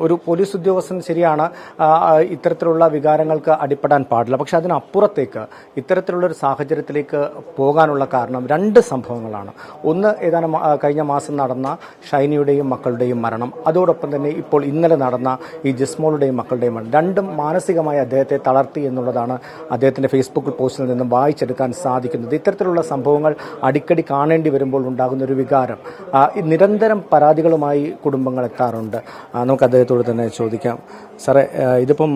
ഒരു പോലീസ് ഉദ്യോഗസ്ഥൻ ശരിയാണ്, ഇത്തരത്തിലുള്ള വികാരങ്ങൾക്ക് അടിപ്പെടാൻ പാടില്ല. പക്ഷെ അതിനപ്പുറത്തേക്ക് ഇത്തരത്തിലുള്ള ഒരു സാഹചര്യത്തിലേക്ക് പോകാനുള്ള കാരണം രണ്ട് സംഭവങ്ങളാണ്. ഒന്ന്, ഏതാനും കഴിഞ്ഞ മാസം നടന്ന ഷൈനിയുടെയും മക്കളുടെയും മരണം, അതോടൊപ്പം തന്നെ ഇപ്പോൾ ഇന്നലെ നടന്ന ഈ ജിസ്മോളുടെയും മക്കളുടെയും മരണം. രണ്ടും മാനസികമായി അദ്ദേഹത്തെ തളർത്തി എന്നുള്ളതാണ് അദ്ദേഹത്തിന്റെ ഫേസ്ബുക്ക് പോസ്റ്റിൽ നിന്നും വായിച്ചെടുക്കാൻ സാധിക്കുന്നത്. ഇത്തരത്തിലുള്ള സംഭവങ്ങൾ അടിക്കടി കാണേണ്ടി വരുമ്പോൾ ഉണ്ടാകുന്ന ഒരു വികാരം, നിരന്തരം പരാതികളുമായി കുടുംബങ്ങൾ എത്താറുണ്ട്. നമുക്ക് അദ്ദേഹത്തോട് തന്നെ ചോദിക്കാം. സാറേ, ഇതിപ്പം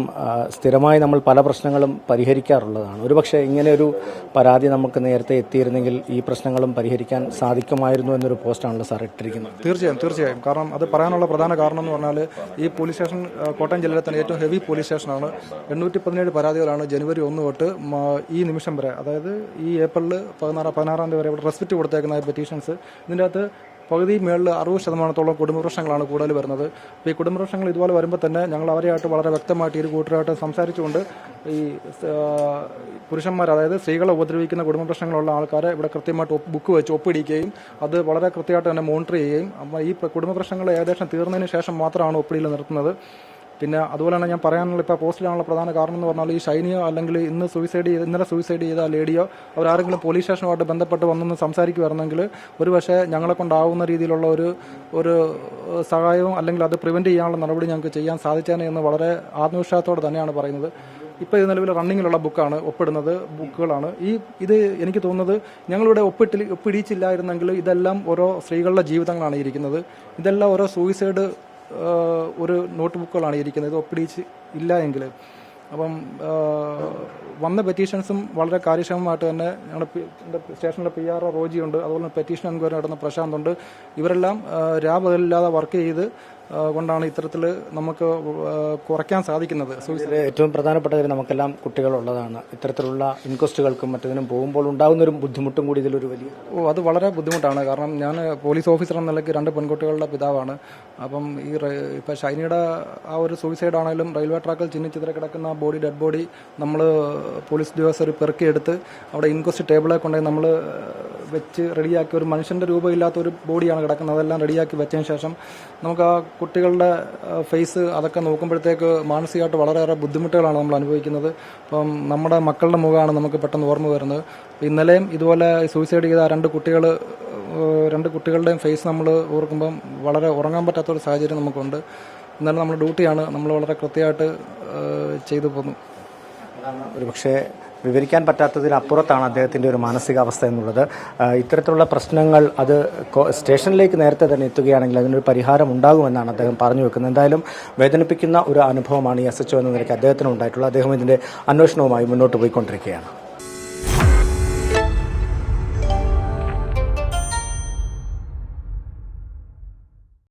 സ്ഥിരമായി നമ്മൾ പല പ്രശ്നങ്ങളും പരിഹരിക്കാറുള്ളതാണ്. ഒരുപക്ഷെ ഇങ്ങനെ ഒരു പരാതി നമുക്ക് നേരത്തെ എത്തിയിരുന്നെങ്കിൽ ഈ പ്രശ്നങ്ങളും പരിഹരിക്കാൻ സാധിക്കുമായിരുന്നു എന്നൊരു പോസ്റ്റാണല്ലോ സാർ ഇട്ടിരിക്കുന്നത്. തീർച്ചയായും. കാരണം അത് പറയാനുള്ള പ്രധാന കാരണം എന്ന് പറഞ്ഞാൽ ഈ പോലീസ് സ്റ്റേഷൻ കോട്ടയം ജില്ലയിലെ തന്നെ ഏറ്റവും ഹെവി പോലീസ് സ്റ്റേഷനാണ്. 817 പരാതികളാണ് ജനുവരി 1 തൊട്ട് ഈ നിമിഷം വരെ, അതായത് ഈ ഏപ്രിൽ 16 തീയതി വരെ ഇവിടെ റെസ്പെക്റ്റ് കൊടുത്തേക്കുന്ന പെറ്റീഷൻസ്. ഇതിൻ്റെ അകത്ത് പകുതി മേളിൽ 60% കുടുംബ പ്രശ്നങ്ങളാണ് കൂടുതൽ വരുന്നത്. അപ്പോൾ ഈ കുടുംബ പ്രശ്നങ്ങൾ ഇതുപോലെ വരുമ്പോൾ തന്നെ ഞങ്ങൾ അവരെയായിട്ട് വളരെ വ്യക്തമായിട്ട് ഇരു കൂട്ടരായിട്ട് സംസാരിച്ചുകൊണ്ട് ഈ പുരുഷന്മാർ, അതായത് സ്ത്രീകളെ ഉപദ്രവിക്കുന്ന കുടുംബ പ്രശ്നങ്ങളുള്ള ആൾക്കാരെ ഇവിടെ കൃത്യമായിട്ട് ബുക്ക് വെച്ച് ഒപ്പിടിക്കുകയും അത് വളരെ കൃത്യമായിട്ട് തന്നെ മോണിറ്റർ ചെയ്യുകയും ഈ കുടുംബ പ്രശ്നങ്ങൾ ഏകദേശം തീർന്നതിന് ശേഷം മാത്രമാണ് ഒപ്പിടിയിൽ നിർത്തുന്നത്. പിന്നെ അതുപോലെ തന്നെ ഞാൻ പറയാനുള്ള ഇപ്പോൾ പോസ്റ്റിലാണുള്ള പ്രധാന കാരണം എന്ന് പറഞ്ഞാൽ ഈ ഷൈനിയോ അല്ലെങ്കിൽ ഇന്നലെ സൂയിസൈഡ് ചെയ്ത ലേഡിയോ അവരാരെങ്കിലും പോലീസ് സ്റ്റേഷനുമായിട്ട് ബന്ധപ്പെട്ട് വന്നൊന്ന് സംസാരിക്കുമായിരുന്നെങ്കിൽ ഒരു പക്ഷേ ഞങ്ങളെ കൊണ്ടാവുന്ന രീതിയിലുള്ള ഒരു സഹായവും അല്ലെങ്കിൽ അത് പ്രിവെൻറ്റ് ചെയ്യാനുള്ള നടപടി ഞങ്ങൾക്ക് ചെയ്യാൻ സാധിച്ചേനെ എന്ന് വളരെ ആത്മവിശ്വാസത്തോടെ തന്നെയാണ് പറയുന്നത്. ഇപ്പോൾ ഇത് നിലവിൽ റണ്ണിങ്ങിലുള്ള ഒപ്പിടുന്നത് ബുക്കുകളാണ്. ഇത് എനിക്ക് തോന്നുന്നത് ഞങ്ങളിവിടെ ഒപ്പിടിച്ചില്ലായിരുന്നെങ്കിൽ ഇതെല്ലാം ഓരോ സ്ത്രീകളുടെ ജീവിതങ്ങളാണ് ഇരിക്കുന്നത്. ഇതെല്ലാം ഓരോ സൂയിസൈഡ് ഒരു നോട്ട് ബുക്കുകളാണ് ഇരിക്കുന്നത്. ഇത് ഒപ്പിടിച്ച് ഇല്ല എങ്കിൽ അപ്പം വന്ന പെറ്റീഷൻസും വളരെ കാര്യക്ഷമമായിട്ട് തന്നെ ഞങ്ങളുടെ സ്റ്റേഷനിലെ PR റോജിയുണ്ട്, അതുപോലെ തന്നെ പെറ്റീഷൻ എൻക്വയറി നടന്ന പ്രശാന്ത് ഉണ്ട്. ഇവരെല്ലാം രാപകലില്ലാതെ വർക്ക് ചെയ്ത് കൊണ്ടാണ് ഇത്തരത്തിൽ നമുക്ക് കുറയ്ക്കാൻ സാധിക്കുന്നത്. ഏറ്റവും പ്രധാനപ്പെട്ടത് നമുക്കെല്ലാം കുട്ടികളുള്ളതാണ്. ഇത്തരത്തിലുള്ള ഇൻക്വസ്റ്റുകൾക്കും മറ്റതിനും പോകുമ്പോൾ ഉണ്ടാകുന്ന ഒരു ബുദ്ധിമുട്ടും കൂടി ഇതിലൊരു വലിയ അത് വളരെ ബുദ്ധിമുട്ടാണ്. കാരണം ഞാൻ പോലീസ് ഓഫീസർ എന്ന നിലയ്ക്ക് 2 പെൺകുട്ടികളുടെ പിതാവാണ്. അപ്പം ഇപ്പം ഷൈനിയുടെ ആ ഒരു സൂയിസൈഡ് ആണെങ്കിലും റെയിൽവേ ട്രാക്കിൽ ചിഹ്നിച്ചിത്ര കിടക്കുന്ന ഡെഡ് ബോഡി നമ്മൾ പോലീസ് ഉദ്യോഗസ്ഥർ പെറുക്കിയെടുത്ത് അവിടെ ഇൻക്വസ്റ്റ് ടേബിളെ കൊണ്ടുപോയി നമ്മൾ വെച്ച് റെഡിയാക്കി, ഒരു മനുഷ്യൻ്റെ രൂപമില്ലാത്ത ഒരു ബോഡിയാണ് കിടക്കുന്നത്. അതെല്ലാം റെഡിയാക്കി വെച്ചതിന് ശേഷം നമുക്ക് ആ കുട്ടികളുടെ ഫേസ് അതൊക്കെ നോക്കുമ്പോഴത്തേക്ക് മാനസികമായിട്ട് വളരെയേറെ ബുദ്ധിമുട്ടുകളാണ് നമ്മൾ അനുഭവിക്കുന്നത്. അപ്പം നമ്മുടെ മക്കളുടെ മുഖമാണ് നമുക്ക് പെട്ടെന്ന് ഓർമ്മ വരുന്നത്. ഇന്നലെയും ഇതുപോലെ സൂയിസൈഡ് ചെയ്ത 2 കുട്ടികളുടെയും ഫേസ് നമ്മൾ ഓർക്കുമ്പം വളരെ ഉറങ്ങാൻ പറ്റാത്തൊരു സാഹചര്യം നമുക്കുണ്ട്. എന്നാലും നമ്മുടെ ഡ്യൂട്ടിയാണ്, നമ്മൾ വളരെ കൃത്യമായിട്ട് ചെയ്തു പോന്നു. ഒരുപക്ഷെ വിവരിക്കാൻ പറ്റാത്തതിനപ്പുറത്താണ് അദ്ദേഹത്തിൻ്റെ ഒരു മാനസികാവസ്ഥ എന്നുള്ളത്. ഇത്തരത്തിലുള്ള പ്രശ്നങ്ങൾ അത് സ്റ്റേഷനിലേക്ക് നേരത്തെ തന്നെ എത്തുകയാണെങ്കിൽ അതിനൊരു പരിഹാരം ഉണ്ടാകുമെന്നാണ് അദ്ദേഹം പറഞ്ഞു വെക്കുന്നത്. എന്തായാലും വേദനിപ്പിക്കുന്ന ഒരു അനുഭവമാണ് ഈ SHO എന്ന നിലയ്ക്ക് അദ്ദേഹത്തിന് ഉണ്ടായിട്ടുള്ളത്. അദ്ദേഹം ഇതിൻ്റെ അന്വേഷണവുമായി മുന്നോട്ട് പോയിക്കൊണ്ടിരിക്കുകയാണ്.